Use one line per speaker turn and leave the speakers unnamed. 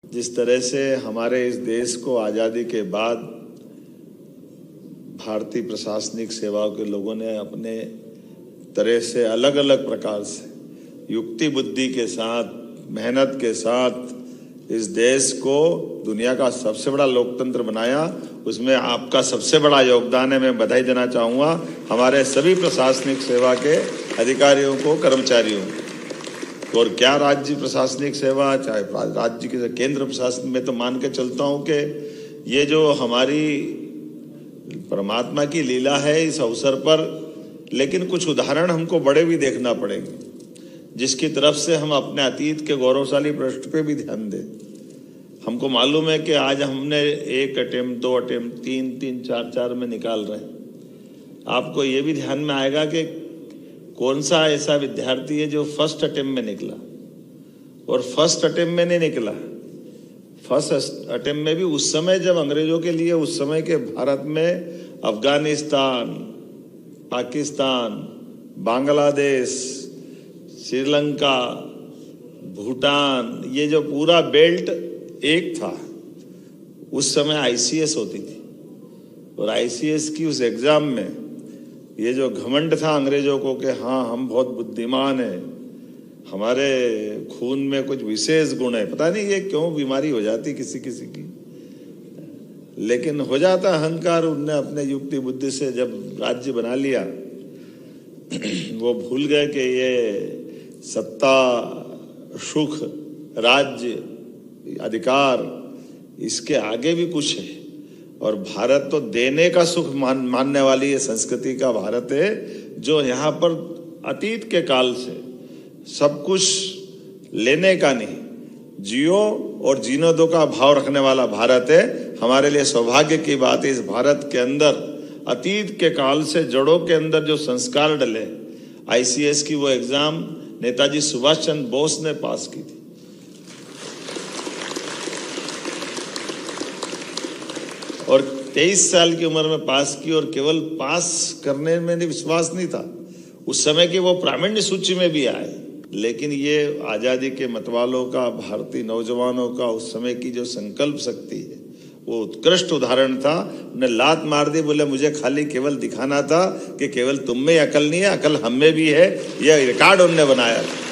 जिस तरह से हमारे इस देश को आज़ादी के बाद भारतीय प्रशासनिक सेवाओं के लोगों ने अपने तरह से अलग अलग प्रकार से युक्ति बुद्धि के साथ, मेहनत के साथ इस देश को दुनिया का सबसे बड़ा लोकतंत्र बनाया, उसमें आपका सबसे बड़ा योगदान है। मैं बधाई देना चाहूँगा हमारे सभी प्रशासनिक सेवा के अधिकारियों को, कर्मचारियों को। और क्या राज्य प्रशासनिक सेवा, चाहे राज्य के केंद्र प्रशासन में, तो मान के चलता हूँ कि ये जो हमारी परमात्मा की लीला है इस अवसर पर, लेकिन कुछ उदाहरण हमको बड़े भी देखना पड़ेंगे, जिसकी तरफ से हम अपने अतीत के गौरवशाली पृष्ठ पे भी ध्यान दें। हमको मालूम है कि आज हमने 1 अटेम्प्ट, 2 अटेम्प्ट, 3-3, 4-4 में निकाल रहे हैं। आपको ये भी ध्यान में आएगा कि कौन सा ऐसा विद्यार्थी है जो फर्स्ट अटेम्प्ट में निकला, और फर्स्ट अटेम्प्ट में नहीं निकला। फर्स्ट अटेम्प्ट में भी उस समय जब अंग्रेजों के लिए, उस समय के भारत में अफगानिस्तान, पाकिस्तान, बांग्लादेश, श्रीलंका, भूटान, ये जो पूरा बेल्ट एक था, उस समय आईसीएस होती थी। और आईसीएस की उस एग्जाम में ये जो घमंड था अंग्रेजों को कि हाँ हम बहुत बुद्धिमान हैं, हमारे खून में कुछ विशेष गुण है, पता नहीं ये क्यों बीमारी हो जाती किसी किसी की, लेकिन हो जाता अहंकार। उनने अपने युक्ति बुद्धि से जब राज्य बना लिया, वो भूल गए कि ये सत्ता, सुख, राज्य, अधिकार, इसके आगे भी कुछ है। और भारत तो देने का सुख मानने वाली ये संस्कृति का भारत है, जो यहाँ पर अतीत के काल से सब कुछ लेने का नहीं, जियो और जीने दो का भाव रखने वाला भारत है। हमारे लिए सौभाग्य की बात है, इस भारत के अंदर अतीत के काल से जड़ों के अंदर जो संस्कार डले, आईसीएस की वो एग्जाम नेताजी सुभाष चंद्र बोस ने पास की थी। और 23 साल की उम्र में पास की, और केवल पास करने में विश्वास नहीं था, उस समय की वो प्रावीण्य सूची में भी आए। लेकिन ये आज़ादी के मतवालों का, भारतीय नौजवानों का उस समय की जो संकल्प शक्ति है, वो उत्कृष्ट उदाहरण था। उन्हें लात मार दी, बोले मुझे खाली केवल दिखाना था कि केवल तुम में अकल नहीं है, अकल हम में भी है। यह रिकॉर्ड उन्होंने बनाया था।